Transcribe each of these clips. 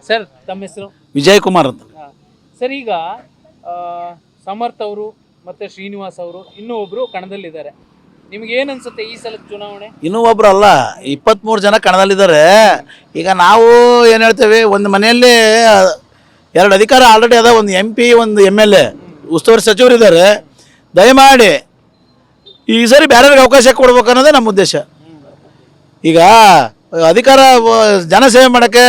Sir ತಮ್ಮ ಹೆಸರು? ವಿಜಯ್ ಕುಮಾರ್ ಅಂತ. ಸರ್ ಈಗ ಸಮರ್ಥ್ ಅವರು ಮತ್ತೆ ಶ್ರೀನಿವಾಸ್ ಅವರು ಇನ್ನೂ ಒಬ್ರು ಕಣದಲ್ಲಿದ್ದಾರೆ. ನಿಮ್ಗೆ ಏನ್ ಅನ್ಸುತ್ತೆ ಈ ಸಲ ಚುನಾವಣೆ? ಇನ್ನೂ ಒಬ್ರು ಅಲ್ಲ, 23 ಜನ ಕಣದಲ್ಲಿದ್ದಾರೆ. ಈಗ ನಾವು ಏನು ಹೇಳ್ತೇವೆ, ಒಂದು ಮನೆಯಲ್ಲಿ 2 ಅಧಿಕಾರ ಆಲ್ರೆಡಿ ಅದ, ಒಂದು MP ಒಂದು MLA ಉಸ್ತುವಾರಿ ಸಚಿವರು ಇದ್ದಾರೆ. ದಯಮಾಡಿ ಈ ಸರಿ ಬೇರೆಯವ್ರಿಗೆ ಅವಕಾಶ ಕೊಡ್ಬೇಕು ಅನ್ನೋದೇ ನಮ್ಮ ಉದ್ದೇಶ. ಈಗ ಅಧಿಕಾರ ಜನಸೇವೆ ಮಾಡೋಕ್ಕೆ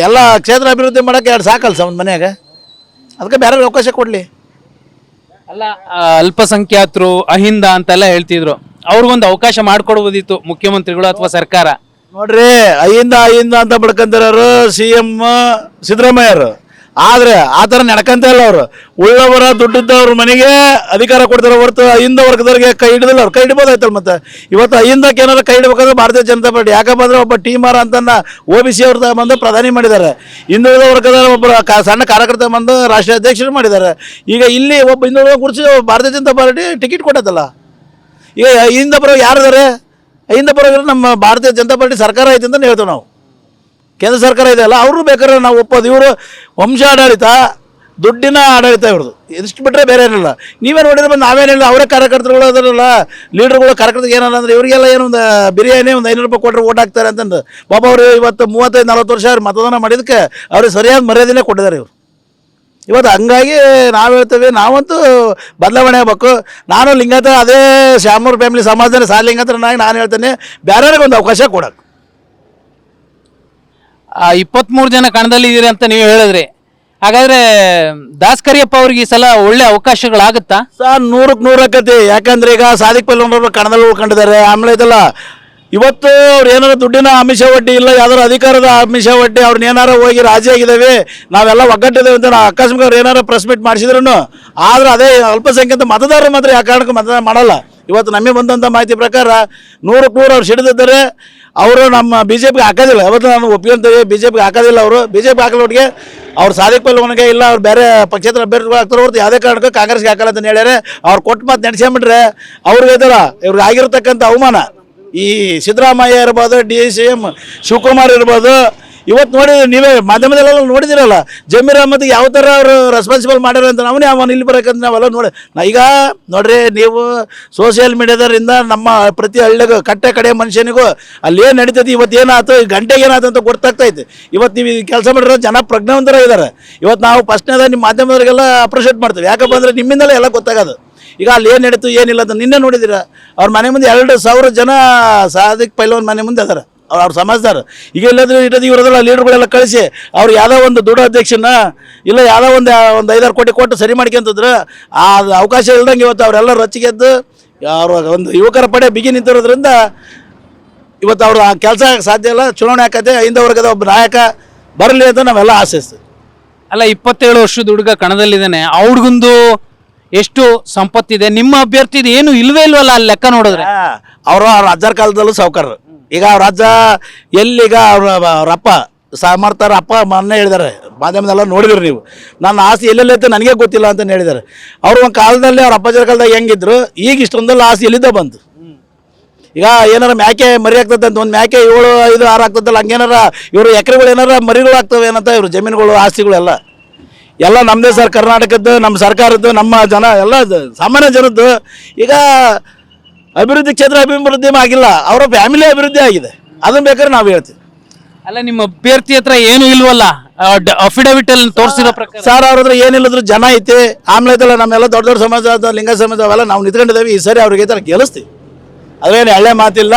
ಎಲ್ಲ ಕ್ಷೇತ್ರ ಅಭಿವೃದ್ಧಿ ಮಾಡೋಕ್ಕೆ 2 ಸಾಕಲ್ಲ ಸರ್ ಒಂದು ಮನೆಯಾಗ, ಅದಕ್ಕೆ ಬೇರೆಯವ್ರಿಗೆ ಅವಕಾಶ ಕೊಡಲಿ. ಅಲ್ಲ, ಅಲ್ಪಸಂಖ್ಯಾತರು ಅಹಿಂದ ಅಂತೆಲ್ಲ ಹೇಳ್ತಿದ್ರು, ಅವ್ರಿಗೊಂದು ಅವಕಾಶ ಮಾಡ್ಕೊಡ್ಬೋದಿತ್ತು ಮುಖ್ಯಮಂತ್ರಿಗಳು ಅಥವಾ ಸರ್ಕಾರ. ನೋಡ್ರಿ, ಅಹಿಂದ ಅಂತ ಬಡ್ಕಂತಾರು CM ಸಿದ್ದರಾಮಯ್ಯರು. ಆದ್ರೆ ಆ ಥರ ನಡ್ಕಂತ ಇಲ್ಲ. ಅವರು ಉಳ್ಳವರ ದುಡ್ಡಿದ್ದವ್ರ ಮನೆಗೆ ಅಧಿಕಾರ ಕೊಡ್ತಾರೆ ಹೊರತು ಅಹಿಂದ ವರ್ಗದವ್ರಿಗೆ ಕೈ ಹಿಡಿದಿಲ್ಲ. ಅವ್ರು ಕೈ ಹಿಡ್ಬೋದಾಯ್ತಲ್ಲ. ಮತ್ತೆ ಇವತ್ತು ಅಹಿಂದಕ್ಕೆ ಏನಾದ್ರು ಕೈ ಹಿಡ್ಬೇಕಂದ್ರೆ ಭಾರತೀಯ ಜನತಾ ಪಾರ್ಟಿ. ಯಾಕಪ್ಪ ಅಂದ್ರೆ ಒಬ್ಬ ಟೀಮರ್ ಅಂತನ್ನ OBC ಅವ್ರ ಬಂದು ಪ್ರಧಾನಿ ಮಾಡಿದ್ದಾರೆ. ಹಿಂದುಳಿದ ವರ್ಗದ ಒಬ್ಬರು ಸಣ್ಣ ಕಾರ್ಯಕರ್ತ ಬಂದು ರಾಷ್ಟ್ರೀಯ ಅಧ್ಯಕ್ಷರು ಮಾಡಿದ್ದಾರೆ. ಈಗ ಇಲ್ಲಿ ಒಬ್ಬ ಹಿಂದುಳಿದ ಕುರಿಸಿ ಭಾರತೀಯ ಜನತಾ ಪಾರ್ಟಿ ಟಿಕೆಟ್ ಕೊಟ್ಟದಲ್ಲ. ಈಗ ಅಹಿಂದ ಪರ ಯಾರಿದ್ದಾರೆ? ಅಹಿಂದ ಪರ ನಮ್ಮ ಭಾರತೀಯ ಜನತಾ ಪಾರ್ಟಿ ಸರ್ಕಾರ ಐತೆ ಅಂತ ಹೇಳ್ತೇವೆ ನಾವು. ಕೇಂದ್ರ ಸರ್ಕಾರ ಇದೆ ಅಲ್ಲ, ಅವರು ಬೇಕಾದ್ರೆ ನಾವು ಒಪ್ಪೋದು. ಇವರು ವಂಶಾಡಳಿತ, ದುಡ್ಡಿನ ಆಡಳಿತ ಇವ್ರದ್ದು. ಇಷ್ಟು ಬಿಟ್ಟರೆ ಬೇರೆ ಏನಿಲ್ಲ. ನೀವೇ ನೋಡಿದ್ರೆ ನಾವೇನಿಲ್ಲ, ಅವರೇ ಕಾರ್ಯಕರ್ತರುಗಳು ಅದರಲ್ಲ, ಲೀಡರ್ಗಳು ಕಾರ್ಯಕರ್ತರಿಗೆ ಏನಲ್ಲ ಅಂದ್ರೆ ಇವರಿಗೆಲ್ಲ ಏನೋ ಒಂದು ಬಿರಿಯಾನಿ ಒಂದು 500 ರೂಪಾಯಿ ಕೊಟ್ಟರೆ ಓಟ್ ಹಾಕ್ತಾರೆ ಅಂತಂದು. ಪಾಪ ಅವರು ಇವತ್ತು 35-40 ವರ್ಷ ಅವ್ರು ಮತದಾನ ಮಾಡಿದಕ್ಕೆ ಅವ್ರಿಗೆ ಸರಿಯಾದ ಮರ್ಯಾದೆನೇ ಕೊಟ್ಟಿದ್ದಾರೆ ಇವರು. ಇವತ್ತು ಹಂಗಾಗಿ ನಾವು ಹೇಳ್ತೇವೆ, ನಾವಂತೂ ಬದಲಾವಣೆ ಆಗಬೇಕು. ನಾನು ಲಿಂಗಾಯತ, ಅದೇ ಶ್ಯಾಮೂರ್ ಫ್ಯಾಮಿಲಿ ಸಮಾಜದಲ್ಲಿ ಲಿಂಗಾಯತನಾಗಿ ನಾನು ಹೇಳ್ತೇನೆ, ಬೇರೆಯವ್ರಿಗೆ ಒಂದು ಅವಕಾಶ ಕೊಡೋಕೆ. 23 ಜನ ಕಣದಲ್ಲಿ ಇದೀರಿ ಅಂತ ನೀವು ಹೇಳಿದ್ರಿ. ಹಾಗಾದ್ರೆ ದಾಸ್ ಕರಿಯಪ್ಪ ಅವ್ರಿಗೆ ಈ ಸಲ ಒಳ್ಳೆ ಅವಕಾಶಗಳಾಗುತ್ತಾ? ಸರ್ 100ಕ್ಕೆ 100 ಆಕತಿ. ಯಾಕಂದ್ರೆ ಈಗ ಸಾದಿಕ್ ಪೈಲ್ವಾನ್ ಕಣದಲ್ಲಿ ಉಳ್ಕೊಂಡಿದ್ದಾರೆ. ಆಮೇಲೆ ಇದಲ್ಲ, ಇವತ್ತು ಅವ್ರು ಏನಾರು ದುಡ್ಡಿನ ಆಮಿಷ ಒಡ್ಡಿ ಇಲ್ಲ, ಯಾವ್ದಾರು ಅಧಿಕಾರದ ಆಮಿಷ ಒಡ್ಡಿ ಅವ್ರನ್ನ ಏನಾರು ಹೋಗಿ ರಾಜಿ ಆಗಿದ್ದಾವೆ, ನಾವೆಲ್ಲ ಒಗ್ಗಟ್ಟಿದ್ದೇವೆ ಅಂತ ಆಕಸ್ಮಿಕ ಅವ್ರು ಏನಾರು ಪ್ರೆಸ್ ಮೀಟ್ ಮಾಡಿಸಿದ್ರು. ಆದ್ರೆ ಅದೇ ಅಲ್ಪಸಂಖ್ಯಾತ ಮತದಾರರು ಮಾತ್ರ ಯಾವ ಕಾರಣಕ್ಕೂ ಮತದಾನ ಮಾಡಲ್ಲ. ಇವತ್ತು ನಮಗೆ ಬಂದಂಥ ಮಾಹಿತಿ ಪ್ರಕಾರ 100ಕ್ಕೆ 100 ಅವ್ರು ಸಿಡಿದಿದ್ದಾರೆ. ಅವರು ನಮ್ಮ BJPಗೆ ಹಾಕೋದಿಲ್ಲ. ಯಾವತ್ತು ನಾನು ಒಪ್ಕೊಂತೀವಿ, BJPಗೆ ಹಾಕೋದಿಲ್ಲ. ಅವರು BJP ಹಾಕಲೊಟ್ಟಿಗೆ ಅವ್ರು ಸಾದಿಕ್ ಪೈಲ್ವಾನ್ಗೆ ಇಲ್ಲ, ಅವ್ರು ಬೇರೆ ಪಕ್ಷೇತರ ಅಭ್ಯರ್ಥಿಗಳು ಆಗ್ತಾರೆ ಹೊರತು ಯಾವುದೇ ಕಾರಣಕ್ಕೂ ಕಾಂಗ್ರೆಸ್ಗೆ ಹಾಕಲ್ಲ ಅಂತ ಹೇಳ್ಯಾರೆ. ಅವ್ರು ಕೊಟ್ಟು ಮಾತು ನಡೆಸ್ಕೊಂಬಿಟ್ರೆ ಅವ್ರಿಗೆ ಇದಲ್ಲ, ಇವ್ರಿಗೆ ಆಗಿರ್ತಕ್ಕಂಥ ಅವಮಾನ. ಈ ಸಿದ್ದರಾಮಯ್ಯ ಇರ್ಬೋದು, DCM ಶಿವಕುಮಾರ್ ಇರ್ಬೋದು, ಇವತ್ತು ನೋಡಿದ್ರೆ ನೀವೇ ಮಾಧ್ಯಮದಲ್ಲೆಲ್ಲ ನೋಡಿದಿರಲ್ಲ, ಜಮೀರ್ ಅಹ್ಮದ್ಗೆ ಯಾವ ಥರ ಅವರು ರೆಸ್ಪಾನ್ಸಿಬಲ್ ಮಾಡ್ಯಾರ ಅಂತ. ಅವನೇ ಅವನು ಇಲ್ಲಿ ಬರೋಕ್ಕಂತ ನಾವೆಲ್ಲ ಈಗ ನೋಡ್ರಿ, ನೀವು ಸೋಷಿಯಲ್ ಮೀಡಿಯಾದರಿಂದ ನಮ್ಮ ಪ್ರತಿ ಹಳ್ಳಿಗೂ ಕಟ್ಟೆ ಕಡೆ ಮನುಷ್ಯನಿಗೂ ಅಲ್ಲಿ ಏನು ನಡೀತೈತಿ, ಇವತ್ತು ಏನಾಯ್ತು, ಈ ಗಂಟೆಗೆ ಏನಾಯ್ತು ಅಂತ ಗೊತ್ತಾಗ್ತೈತೆ. ಇವತ್ತು ನೀವು ಕೆಲಸ ಮಾಡಿರೋ ಜನ ಪ್ರಜ್ಞಾವಂತರ ಇದ್ದಾರೆ. ಇವತ್ತು ನಾವು ಫಸ್ಟ್ನೇದ ನಿಮ್ಮ ಮಾಧ್ಯಮದವರಿಗೆಲ್ಲ ಅಪ್ರಿಷಿಯೇಟ್ ಮಾಡ್ತೀವಿ. ಯಾಕಪ್ಪ ಅಂದರೆ ನಿಮ್ಮಿಂದಲೇ ಎಲ್ಲ ಗೊತ್ತಾಗೋದು. ಈಗ ಅಲ್ಲಿ ಏನು ನಡೀತು ಏನಿಲ್ಲ ಅಂತ ನಿನ್ನೆ ನೋಡಿದ್ದೀರ. ಅವ್ರ ಮನೆ ಮುಂದೆ 2,000 ಜನ ಸಾದಿಕ್ ಪೈಲ್ವಾನ್ ಮನೆ ಮುಂದೆ ಅದಾರ, ಅವ್ರ ಸಮಾಜದಾರ. ಈಗ ಇಲ್ಲದ್ರೆ ಇರೋದು ಇವರದೆಲ್ಲ ಲೀಡರ್ಗಳೆಲ್ಲ ಕಳಿಸಿ ಅವ್ರು ಯಾವುದೋ ಒಂದು ದುಡ್ಡು ಅಧ್ಯಕ್ಷನ ಇಲ್ಲ ಯಾವುದೋ ಒಂದು 5-6 ಕೋಟಿ ಕೊಟ್ಟು ಸರಿ ಮಾಡ್ಕೊಂತಿದ್ರು. ಆ ಅವಕಾಶ ಇಲ್ದಂಗೆ ಇವತ್ತು ಅವರೆಲ್ಲ ರೊಚ್ಚಿಗೆದ್ದು ಅವರು ಒಂದು ಯುವಕರ ಪಡೆ ಬಿಗಿ ನಿಂತಿರೋದ್ರಿಂದ ಇವತ್ತು ಅವ್ರು ಆ ಕೆಲಸ ಸಾಧ್ಯ ಇಲ್ಲ. ಚುನಾವಣೆ ಹಾಕತ್ತೆ, ಅಹಿಂದ ವರ್ಗದ ಒಬ್ಬ ನಾಯಕ ಬರಲಿ ಅಂತ ನಾವೆಲ್ಲ ಆಶಿಸ್ತೀವಿ. ಅಲ್ಲ, 27 ವರ್ಷದ ಹುಡುಗ ಕಣದಲ್ಲಿದ್ದಾನೆ, ಅವ್ರಿಗೊಂದು ಎಷ್ಟು ಸಂಪತ್ತಿದೆ. ನಿಮ್ಮ ಅಭ್ಯರ್ಥಿದು ಏನು ಇಲ್ವೇ ಇಲ್ವಲ್ಲ ಅಲ್ಲಿ ಲೆಕ್ಕ ನೋಡಿದ್ರೆ. ಅವರು ಅವ್ರ ಅಜ್ಜರ ಕಾಲದಲ್ಲೂ ಸಾವುಕಾರರು. ಈಗ ಅವ್ರ ಅಜ್ಜ ಎಲ್ಲಿಗ ಅವ್ರ ಅಪ್ಪ ಸಮರ್ಥರ ಅಪ್ಪ ಮೊನ್ನೆ ಹೇಳಿದ್ದಾರೆ, ಮಾಧ್ಯಮದೆಲ್ಲ ನೋಡಿದ್ರಿ ನೀವು. ನನ್ನ ಆಸ್ತಿ ಎಲ್ಲೆಲ್ಲೈತೆ ನನಗೆ ಗೊತ್ತಿಲ್ಲ ಅಂತ ಹೇಳಿದ್ದಾರೆ. ಅವರು ಒಂದು ಕಾಲದಲ್ಲಿ ಅವ್ರ ಅಪ್ಪಾಜರ ಕಾಲದಾಗ ಹೆಂಗಿದ್ರು, ಈಗ ಇಷ್ಟೊಂದೆಲ್ಲ ಆಸ್ತಿ ಎಲ್ಲಿದ್ದ ಬಂತು. ಈಗ ಏನಾರ ಮ್ಯಾಕೆ ಮರಿ ಆಗ್ತದೆ ಅಂತ, ಒಂದು ಮ್ಯಾಕೆ 7, 5, 6 ಆಗ್ತದಲ್ಲ, ಹಂಗೇನಾರ ಇವರು ಎಕರೆಗಳು ಏನಾರ ಮರಿಗಳು ಆಗ್ತವೆ ಏನಂತ ಇವರು ಜಮೀನುಗಳು ಆಸ್ತಿಗಳೆಲ್ಲ ಎಲ್ಲ ನಮ್ಮದೇ ಸರ್, ಕರ್ನಾಟಕದ್ದು, ನಮ್ಮ ಸರ್ಕಾರದ್ದು, ನಮ್ಮ ಜನ ಎಲ್ಲ ಸಾಮಾನ್ಯ ಜನದ್ದು. ಈಗ ಅಭಿವೃದ್ಧಿ ಕ್ಷೇತ್ರ ಅಭಿವೃದ್ಧಿ ಆಗಿಲ್ಲ, ಅವರ ಫ್ಯಾಮಿಲಿ ಅಭಿವೃದ್ಧಿ ಆಗಿದೆ. ಅದನ್ನ ಬೇಕಾದ್ರೆ ನಾವು ಹೇಳ್ತೀವಿ. ಅಲ್ಲ, ನಿಮ್ಮ ಅಭ್ಯರ್ಥಿ ಹತ್ರ ಏನು ಇಲ್ವಲ್ಲ ಅಫಿಡವಿಟ್ ಅಲ್ಲಿ ತೋರಿಸಿರೋ ಪ್ರಕಾರ? ಸರ್ ಅವ್ರ ಹತ್ರ ಏನಿಲ್ಲದ್ರು ಜನ ಐತಿ. ಆಮೇಲೆ ಐತಲ್ಲ ನಮ್ಮೆಲ್ಲ ದೊಡ್ಡ ದೊಡ್ಡ ಸಮಾಜ, ಲಿಂಗ ಸಮಾಜ ಅವೆಲ್ಲ ನಾವು ನಿಂತ್ಕೊಂಡಿದ್ದೇವೆ. ಈ ಸರಿ ಅವ್ರಿಗೆ ಈ ಥರ ಗೆಲ್ಲಿಸ್ತೀವಿ, ಅದೇನು ಎಳ್ಳೆ ಮಾತಿಲ್ಲ.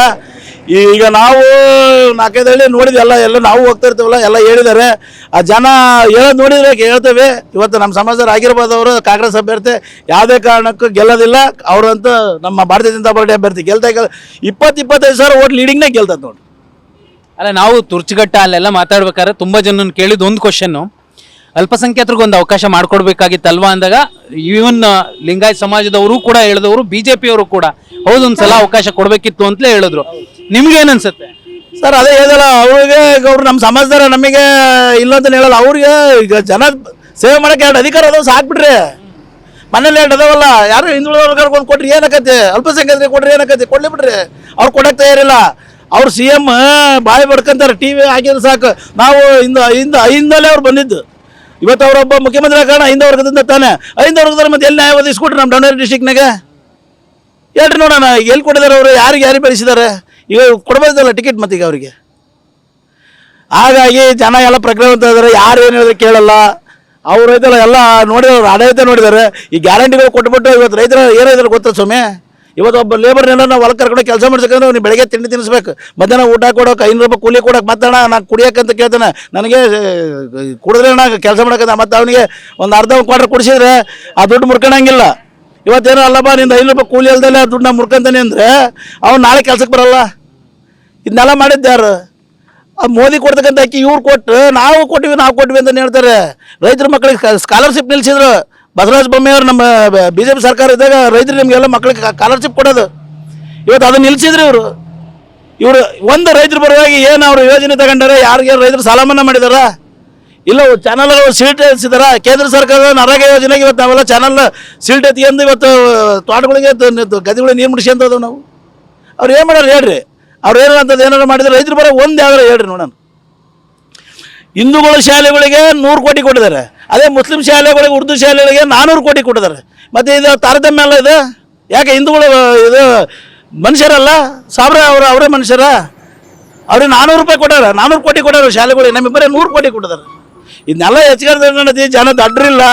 ಈಗ ನಾವು 4-5 ಹಳ್ಳಿ ನೋಡಿದ್ವಿ, ಎಲ್ಲ ನಾವು ಹೋಗ್ತಾ ಇರ್ತೀವಲ್ಲ, ಎಲ್ಲ ಹೇಳಿದ್ದಾರೆ. ಆ ಜನ ಹೇಳೋದು ನೋಡಿದ್ರೆ ಹೇಳ್ತೇವೆ. ಇವತ್ತು ನಮ್ಮ ಸಮಾಜದವ್ರು ಆಗಿರ್ಬೋದು, ಅವರು ಕಾಂಗ್ರೆಸ್ ಅಭ್ಯರ್ಥಿ ಯಾವುದೇ ಕಾರಣಕ್ಕೂ ಗೆಲ್ಲೋದಿಲ್ಲ. ಅವರಂತೂ ನಮ್ಮ ಭಾರತೀಯ ಜನತಾ ಪಾರ್ಟಿ ಅಭ್ಯರ್ಥಿ 20-25 ಸಾವಿರ ಓಟ್ ಲೀಡಿಂಗ್ನೇ ಗೆಲ್ತದೆ ನೋಡಿ. ಅಲ್ಲ, ನಾವು ತುರ್ಚುಗಟ್ಟ ಅಲ್ಲೆಲ್ಲ ಮಾತಾಡ್ಬೇಕಾದ್ರೆ ತುಂಬ ಜನ ಕೇಳಿದ ಒಂದು ಕ್ವಶನ್ನು, ಅಲ್ಪಸಂಖ್ಯಾತರಿಗೊಂದು ಅವಕಾಶ ಮಾಡಿಕೊಡ್ಬೇಕಾಗಿತ್ತಲ್ವಾ ಅಂದಾಗ ಇವನ್ ಲಿಂಗಾಯತ್ ಸಮಾಜದವರು ಕೂಡ ಹೇಳಿದವರು, BJP ಅವರು ಕೂಡ ಹೌದೊಂದ್ಸಲ ಅವಕಾಶ ಕೊಡಬೇಕಿತ್ತು ಅಂತಲೇ ಹೇಳಿದ್ರು. ನಿಮ್ಗೇನು ಅನ್ಸುತ್ತೆ ಸರ್? ಅದೇ ಹೇಳಿದಲ್ಲ, ಅವ್ರಿಗೆ ಅವ್ರು ನಮ್ಮ ಸಮಾಜದಾರ ನಮಗೆ ಇಲ್ಲ ಅಂತ ಹೇಳಲ್ಲ. ಅವ್ರಿಗೆ ಈಗ ಜನ ಸೇವೆ ಮಾಡೋಕ್ಕೆ 2 ಅಧಿಕಾರ ಅದಾವ, ಸಾಕ್ಬಿಟ್ರಿ. ಮನೇಲಿ 2 ಅದಾವಲ್ಲ, ಯಾರು ಹಿಂದುಳಿದವ್ರಿಗೆ ಒಂದು ಕೊಟ್ರಿ ಏನಾಕತಿ, ಅಲ್ಪಸಂಖ್ಯಾತರಿಗೆ ಕೊಟ್ರಿ ಏನಾಕತಿ, ಕೊಡ್ಲಿ ಬಿಡ್ರಿ. ಅವ್ರು ಕೊಡಕ್ಕೆ ತಯಾರಿಲ್ಲ. ಅವ್ರು ಸಿ ಎಮ್ ಬಾಯಿ ಬಡ್ಕೊಂತಾರೆ, ಟಿ ವಿ ಹಾಕಿದ್ರೆ ಸಾಕು. ನಾವು ಹಿಂದಲ್ಲೇ ಅವ್ರು ಬಂದಿದ್ದು. ಇವತ್ತು ಅವರೊಬ್ಬ ಮುಖ್ಯಮಂತ್ರಿ ಕಾರಣ ಹಿಂದ ವರ್ಗದಿಂದ ತಾನೆ. ಹಿಂದ ವರ್ಗದಲ್ಲಿ ಮತ್ತೆ ಎಲ್ಲಿ ನ್ಯಾಯ ಒದಗಿಸ್ಕೊಟ್ರು ನಮ್ಮ ದಾವಣಗೆರೆ ಡಿಸ್ಟಿಕ್ನಾಗ? ಹೇಳ್ರಿ ನೋಡೋಣ, ಎಲ್ಲಿ ಕೊಟ್ಟಿದ್ದಾರೆ ಅವರು? ಯಾರಿಗೆ ಬೆಳೆಸಿದ್ದಾರೆ? ಈಗ ಕೊಡ್ಬೋದಲ್ಲ ಟಿಕೆಟ್ ಮತ್ತೀಗ ಅವರಿಗೆ. ಹಾಗಾಗಿ ಜನ ಎಲ್ಲ ಪ್ರಜ್ಞಾವಂತ ಇದ್ದಾರೆ, ಯಾರು ಏನು ಹೇಳಿದ್ರೆ ಕೇಳಲ್ಲ. ಅವ್ರು ರೈತರು ಎಲ್ಲ ನೋಡಿದವ್ರು, ಆಡಳಿತ ನೋಡಿದ್ದಾರೆ. ಈ ಗ್ಯಾರಂಟಿಗಳು ಕೊಟ್ಬಿಟ್ಟು ಇವತ್ತು ರೈತರ ಏನಾಯ್ತಾರೆ ಗೊತ್ತಾ ಸ್ವಾಮಿ? ಇವತ್ತು ಒಬ್ಬ ಲೇಬರ್ನೆಲ್ಲ ನಾವು ಹೊಲಕ್ಕೆ ಕರ್ಕೊಂಡು ಕೆಲಸ ಮಾಡ್ಸಕ್ಕಂದ್ರೆ ನೀವು ಬೆಳಗ್ಗೆ ತಿಂಡಿ ತಿನ್ನಿಸ್ಬೇಕು, ಮಧ್ಯಾಹ್ನ ಊಟ ಕೊಡೋಕೆ 500 ರೂಪಾಯಿ ಕೂಲಿ ಕೊಡೋಕೆ, ಮತ್ತೆ ಅಣ್ಣ ನಾನು ಕುಡಿಯೋಕ್ಕಂತ ಕೇಳ್ತಾನೆ, ನನಗೆ ಕುಡಿದ್ರೆ ಅಣ್ಣ ಕೆಲಸ ಮಾಡೋಕ್ಕಂತ, ಮತ್ತು ಅವನಿಗೆ ಒಂದು ಅರ್ಧ ಕ್ವಾರ್ಟರ್ ಕುಡಿಸಿದ್ರೆ ಆ ದುಡ್ಡು ಮುರ್ಕೊಳಂಗಿಲ್ಲ. ಇವತ್ತೇನೋ ಅಲ್ಲಪ್ಪ ನಿಂದು 500 ರೂಪಾಯಿ ಕೂಲಿ ಅಲ್ದಲ್ಲ ದುಡ್ಡನ್ನ ಮುರ್ಕೊಂತಾನೆ ಅಂದರೆ ಅವ್ನು ನಾಳೆ ಕೆಲ್ಸಕ್ಕೆ ಬರಲ್ಲ. ಇದನ್ನೆಲ್ಲ ಮಾಡಿದ್ದು ಯಾರು? ಆ ಮೋದಿ ಕೊಡ್ತಕ್ಕಂಥ ಅಕ್ಕಿ ಇವ್ರು ಕೊಟ್ಟು ನಾವು ಕೊಟ್ವಿ ಅಂತ ಹೇಳ್ತಾರೆ. ರೈತರ ಮಕ್ಕಳಿಗೆ ಸ್ಕಾಲರ್ಶಿಪ್ ನಿಲ್ಲಿಸಿದ್ರು. ಬಸವರಾಜ ಬೊಮ್ಮೆಯವರು ನಮ್ಮ BJP ಸರ್ಕಾರ ಇದ್ದಾಗ ರೈತರು ನಿಮಗೆಲ್ಲ ಮಕ್ಕಳಿಗೆ ಸ್ಕಾಲರ್ಶಿಪ್ ಕೊಡೋದು. ಇವತ್ತು ಅದನ್ನು ನಿಲ್ಲಿಸಿದ್ರು ಇವರು ಒಂದು ರೈತರ ಪರವಾಗಿ ಏನು ಅವರು ಯೋಜನೆ ತಗೊಂಡಾರೆ? ಯಾರಿಗೆ ರೈತರು ಸಾಲ ಮನ್ನಾ ಮಾಡಿದಾರ? ಇಲ್ಲ ಚಾನಲ್ಗಳು ಸೀಟ್ ಎತ್ತಿಸಿದಾರ? ಕೇಂದ್ರ ಸರ್ಕಾರದ ನರೇಗಾ ಯೋಜನೆಗೆ ಇವತ್ತು ನಾವೆಲ್ಲ ಚಾನಲ್ ಸೀಟ್ ಎತ್ಕೊಂಡು ಇವತ್ತು ತೋಟಗಳಿಗೆ ಗದ್ದೆಗಳಿಗೆ ನೀರು ಮುಡಿಸ್ಕೊಂತದ ನಾವು. ಅವ್ರು ಏನು ಮಾಡ್ಯಾರ ಹೇಳ್ರಿ? ಅವ್ರು ಏನೋ ಅಂಥದ್ದು ಏನಾರು ಮಾಡಿದ್ರೆ ರೈತರ ಪರ ಒಂದು ಯಾವ್ದಾರು ಹೇಳ್ರಿ ನೋಡೋಣ. ಹಿಂದೂಗಳ ಶಾಲೆಗಳಿಗೆ 100 ಕೋಟಿ ಕೊಟ್ಟಿದ್ದಾರೆ, ಅದೇ ಮುಸ್ಲಿಂ ಶಾಲೆಗಳಿಗೆ ಉರ್ದು ಶಾಲೆಗಳಿಗೆ 400 ಕೋಟಿ ಕೊಟ್ಟಿದ್ದಾರೆ. ಮತ್ತು ಇದು ತಾರತಮ್ಯ ಅಲ್ಲ ಇದು? ಯಾಕೆ ಹಿಂದೂಗಳು ಇದು ಮನುಷ್ಯರಲ್ಲ? ಅವರೇ ಮನುಷ್ಯರ? ಅವ್ರಿಗೆ 400 ರೂಪಾಯಿ ಕೊಟ್ಟಾರ, 400 ಕೋಟಿ ಕೊಟ್ಟಾರ ಶಾಲೆಗಳಿಗೆ, ನಮ್ಮಿಬ್ಬರೇ 100 ಕೋಟಿ ಕೊಟ್ಟಿದ್ದಾರೆ. ಇದನ್ನೆಲ್ಲ ಹೆಚ್ಚಿಗೆ ಜನ ದಡ್ರಿಲ್ಲ.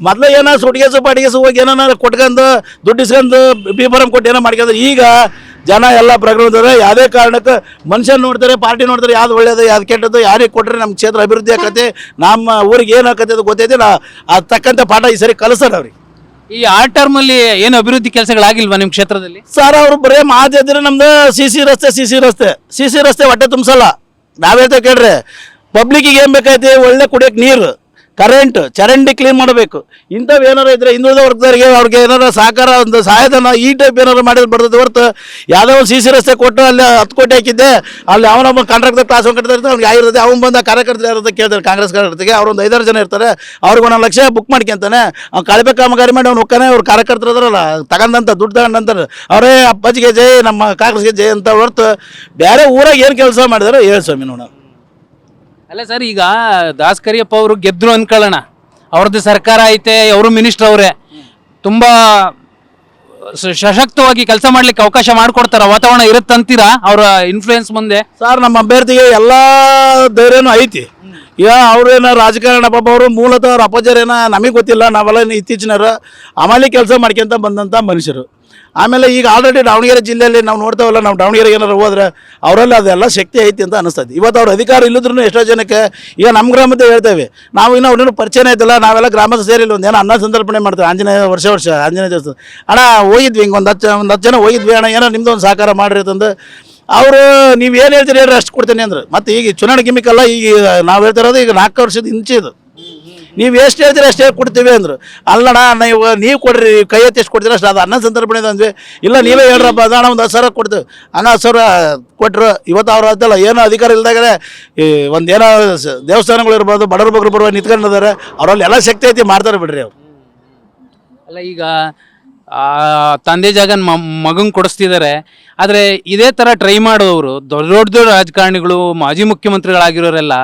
ಮೊದಲು ಏನೋ ಸುಟ್ಗೇಸು ಪಾಟಿಗೆಸು ಹೋಗಿ ಏನೋ ಕೊಟ್ಕೊಂಡು ದುಡ್ಡು ಇಸ್ಕೊಂಡು ಬಿ ಫಾರಂ ಕೊಟ್ಟು ಏನೋ ಮಾಡ್ಕೊಂಡ್ರೆ, ಈಗ ಜನ ಎಲ್ಲ ಪ್ರಜ್ಞಾವಂತರು. ಯಾವುದೇ ಕಾರಣಕ್ಕೆ ಮನುಷ್ಯನ ನೋಡ್ತಾರೆ, ಪಾರ್ಟಿ ನೋಡ್ತಾರೆ, ಯಾವ್ದು ಒಳ್ಳೇದು ಯಾವ್ದು ಕೆಟ್ಟದ್ದು, ಯಾರಿಗೆ ಕೊಟ್ಟರೆ ನಮ್ಮ ಕ್ಷೇತ್ರ ಅಭಿವೃದ್ಧಿ ಆಕತ್ತೆ, ನಮ್ಮ ಊರಿಗೆ ಏನು ಆಕತ್ತೆ ಅದು ಗೊತ್ತೈತೆ. ಅದು ತಕ್ಕಂಥ ಪಾಠ ಈ ಸರಿ ಕಲಿಸ್ತಾರೆ ಅವ್ರಿಗೆ. ಈ ಆ ಟರ್ಮಲ್ಲಿ ಏನು ಅಭಿವೃದ್ಧಿ ಕೆಲಸಗಳಾಗಿಲ್ವಾ ನಿಮ್ಮ ಕ್ಷೇತ್ರದಲ್ಲಿ? ಸರ್ ಅವರು ಬರೀ ಮಾತಿದ್ರೆ ನಮ್ದು ಸಿ ಸಿ ರಸ್ತೆ ಹೊಟ್ಟೆ ತುಂಬಿಸಲ್ಲ. ನಾವೇಳ್ತಾ ಕೇಳ್ರಿ, ಪಬ್ಲಿಕ್ಕಿಗೆ ಏನು ಬೇಕಾಯ್ತು? ಒಳ್ಳೆ ಕುಡಿಯೋಕೆ ನೀರು, ಕರೆಂಟ್, ಚರಂಡಿ ಕ್ಲೀನ್ ಮಾಡಬೇಕು. ಇಂಥವು ಏನಾರು ಇದ್ರೆ ಹಿಂದುಳಿದ ವರ್ಗದವರಿಗೆ ಅವ್ರಿಗೆ ಏನಾರು ಸಹಕಾರ, ಒಂದು ಸಹಾಯಧನ ಈ ಟೈಪ್ ಏನಾರು ಮಾಡಿದ್ರೆ ಬರ್ತದೆ ಹೊರತು ಯಾವುದೋ ಒಂದು ಸಿ ರಸ್ತೆ ಕೊಟ್ಟು ಅಲ್ಲಿ 10 ಕೋಟಿ ಹಾಕಿದ್ದೆ, ಅಲ್ಲಿ ಅವನೊಬ್ಬ ಕಾಂಟ್ರಾಕ್ಟರ್ ಕ್ಲಾಸ್ ಕಟ್ತಾ ಇರ್ತಾರೆ, ಅವ್ನಿಗೆ ಆಗಿರುತ್ತೆ. ಅವ್ನು ಬಂದ ಕಾರ್ಯಕರ್ತರು ಯಾರು ಕೇಳ್ತಾರೆ, ಕಾಂಗ್ರೆಸ್ ಕಾರ್ಯಕರ್ತರಿಗೆ ಅವ್ರೊಂದು 5-6 ಜನ ಇರ್ತಾರೆ, ಅವ್ರಿಗೆ 1 ಲಕ್ಷ ಬುಕ್ ಮಾಡ್ಕೊಂತಾನೆ, ಅವ್ನು ಕಳಪೆ ಕಾಮಗಾರಿ ಮಾಡಿ ಅವ್ನು ಹೋಗ್ತಾನೆ. ಅವ್ರು ಕಾರ್ಯಕರ್ತರು ಅದ್ರಲ್ಲ ತಗೊಂಡಂತ ದುಡ್ಡು ತಗೊಂಡಂತಾರೆ, ಅವರೇ ಅಪ್ಪಾಜಿಗೆ ಜೈ, ನಮ್ಮ ಕಾಂಗ್ರೆಸ್ಗೆ ಜೈ ಅಂತ ಹೊರತು ಬೇರೆ ಊರಾಗ ಏನು ಕೆಲಸ ಮಾಡಿದಾರೆ ಹೇಳಿ ಸ್ವಾಮಿ ನೋಡೋಣ. ಅಲ್ಲ ಸರ್, ಈಗ ದಾಸ್ ಕರಿಯಪ್ಪ ಅವರು ಗೆದ್ರು ಅನ್ಕೊಳ್ಳೋಣ, ಅವ್ರದ್ದು ಸರ್ಕಾರ ಐತೆ, ಅವರು ಮಿನಿಸ್ಟರ್ ಅವರೇ, ತುಂಬಾ ಸಶಕ್ತವಾಗಿ ಕೆಲಸ ಮಾಡ್ಲಿಕ್ಕೆ ಅವಕಾಶ ಮಾಡಿಕೊಡ್ತಾರ, ವಾತಾವರಣ ಇರುತ್ತಂತೀರಾ ಅವರ ಇನ್ಫ್ಲೂಯೆನ್ಸ್ ಮುಂದೆ? ಸರ್, ನಮ್ಮ ಅಭ್ಯರ್ಥಿಗೆ ಎಲ್ಲ ಧೈರ್ಯನೂ ಐತಿ. ಈಗ ಅವ್ರೇನೋ ರಾಜಕಾರಣ ಪಾಪ ಅವರು ಮೂಲತಃ ಅವ್ರ ಅಪಜರೇನ ನಮಗೆ ಗೊತ್ತಿಲ್ಲ, ನಾವೆಲ್ಲ ಇತ್ತೀಚಿನರು ಅಮಲಿ ಕೆಲಸ ಮಾಡ್ಕೊಂತ ಬಂದಂಥ ಮನುಷ್ಯರು. ಆಮೇಲೆ ಈಗ ಆಲ್ರೆಡಿ ದಾವಣಗೆರೆ ಜಿಲ್ಲೆಯಲ್ಲಿ ನಾವು ನೋಡ್ತಾವಲ್ಲ, ನಾವು ದಾವಣಗೆರೆಗೆ ಏನಾರು ಹೋದ್ರೆ ಅವರಲ್ಲಿ ಅದೆಲ್ಲ ಶಕ್ತಿ ಐತಿ ಅಂತ ಅನಿಸ್ತದೆ. ಇವತ್ತು ಅವ್ರ ಅಧಿಕಾರ ಇಲ್ಲದ್ರೂ ಎಷ್ಟೋ ಜನಕ್ಕೆ, ಈಗ ನಮ್ಮ ಗ್ರಾಮದ ಹೇಳ್ತೇವೆ ನಾವು, ಇನ್ನೂ ಅವ್ರನ್ನೂ ಪರಿಚಯ ಐತಲ್ಲ, ನಾವೆಲ್ಲ ಗ್ರಾಮದ ಸೇರಿ ಒಂದು ಏನೋ ಅನ್ನ ಸಂದರ್ಪಣೆ ಮಾಡ್ತೇವೆ. ಆಂಜನೇಯ ವರ್ಷ ಆಂಜನೇಯ ದೇವಸ್ಥಾನ ಅಣ್ಣ ಹೋಗಿದ್ವಿ, ಹಿಂಗೆ ಒಂದು 10 ಜನ ಹೋಗಿದ್ವಿ ಅಣ್ಣ, ಏನೋ ನಿಮ್ದು ಒಂದು ಸಹಕಾರ ಮಾಡಿರಿ ಅಂತಂದು ಅವರು, ನೀವು ಏನು ಹೇಳ್ತೀರಿ ಹೇಳ್ರಿ ಅಷ್ಟು ಕೊಡ್ತೇನೆ ಅಂದ್ರೆ. ಮತ್ತು ಈಗ ಚುನಾವಣೆ ಗಿಮಿಕಲ್ಲ, ಈಗ ನಾವು ಹೇಳ್ತಿರೋದು ಈಗ 4 ವರ್ಷದ ಹಿಂಚೆ ಇದು. ನೀವು ಎಷ್ಟು ಹೇಳ್ತೀರಿ ಅಷ್ಟೇ ಕೊಡ್ತೀವಿ ಅಂದರು. ಅಲ್ಲಣ್ಣ ನೀವು ಕೊಡ್ರಿ, ಕೈ ಎತ್ತಿ ಎಷ್ಟು ಕೊಡ್ತೀರಿ ಅಷ್ಟು, ಅದು ಅನ್ನ ಸಂದರ್ಪಣೆ ಅಂದ್ವಿ. ಇಲ್ಲ ನೀವೇ ಹೇಳ್ರಪ್ಪ, ಅದಣ್ಣ ಒಂದು 10,000 ಕೊಡ್ತೀವಿ, ಅಣ್ಣ 10,000 ಕೊಟ್ಟರು. ಇವತ್ತು ಅವ್ರು ಅದಲ್ಲ, ಏನೋ ಅಧಿಕಾರ ಇಲ್ದಾಗಲೇ ಈ ಒಂದು ಏನೋ ದೇವಸ್ಥಾನಗಳು ಇರ್ಬೋದು, ಬಡವ್ರ ಬಗ್ರು ಬರುವ ನಿಂತ್ಕೊಂಡಿದ್ದಾರೆ, ಅವರಲ್ಲಿ ಎಲ್ಲ ಶಕ್ತಿ ಐತಿ, ಮಾಡ್ತಾರೆ ಬಿಡ್ರಿ ಅವ್ರು. ಅಲ್ಲ, ಈಗ ತಂದೆ ಜಾಗನ ಮಗಂಗೆ ಕೊಡಿಸ್ತಿದ್ದಾರೆ, ಆದರೆ ಇದೇ ಥರ ಟ್ರೈ ಮಾಡೋರು ದೊಡ್ಡ ರಾಜಕಾರಣಿಗಳು, ಮಾಜಿ ಮುಖ್ಯಮಂತ್ರಿಗಳಾಗಿರೋರೆಲ್ಲ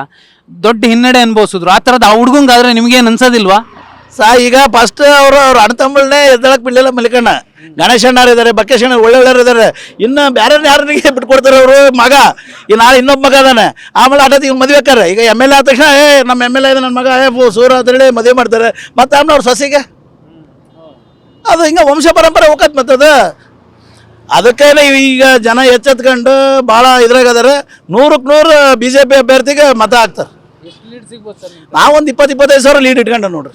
ದೊಡ್ಡ ಹಿನ್ನಡೆ ಅನುಭವಿಸಿದ್ರು. ಆ ಥರದ್ದು ಆ ಹುಡುಗಂಗಾದ್ರೆ ನಿಮ್ಗೇನು ಅನ್ಸೋದಿಲ್ವಾ? ಈಗ ಫಸ್ಟ್ ಅವ್ರ ಅಣ್ಣ ತಮ್ಮಗಳನ್ನೇ ಎದ್ದೇಳಕ್ಕೆ ಬಿಡಲಿಲ್ಲ ಮಲ್ಲಿಕಣ್ಣ. ಗಣೇಶ್ ಅಣ್ಣಾರು ಇದ್ದಾರೆ, ಬಕ್ಕೇಶ್ ಅಣ್ಣ ಒಳ್ಳೆಯವರು ಇದ್ದಾರೆ. ಇನ್ನು ಬೇರೆ ಯಾರಿಗೆ ಬಿಟ್ಕೊಡ್ತಾರೆ ಅವರು? ಮಗ ಈ ನಾಳೆ ಇನ್ನೊಬ್ಬ ಮಗ ಅದಾನೆ, ಆಮೇಲೆ ಹಠಾತ್ ಈಗ ಮದುವೆ ಆಕಾರ. ಈಗ MLA ಆದ ತಕ್ಷಣ ನಮ್ಮ MLA ಇದೆ ನನ್ನ ಮಗ ಸೂರ ಅಂತೇಳಿ ಮದುವೆ ಮಾಡ್ತಾರೆ. ಮತ್ತು ಆಮೇಲೆ ಅವ್ರ ಸೊಸೆಗೆ ಅದು ಹಿಂಗೆ ವಂಶ ಪರಂಪರೆ ಹೋಗತ್ ಮತ್ತದು. ಅದಕ್ಕೇನೆ ಈಗ ಜನ ಎಚ್ಚೆತ್ಕೊಂಡು ಭಾಳ ಇದ್ರಾಗದಾರೆ. 100ಕ್ಕೆ 100 BJP ಅಭ್ಯರ್ಥಿಗೆ ಮತ ಹಾಕ್ತಾರೆ. ನಾವೊಂದು 20-25 ಸಾವಿರ ಲೀಡ್ ಇಟ್ಕೊಂಡು ನೋಡ್ರಿ.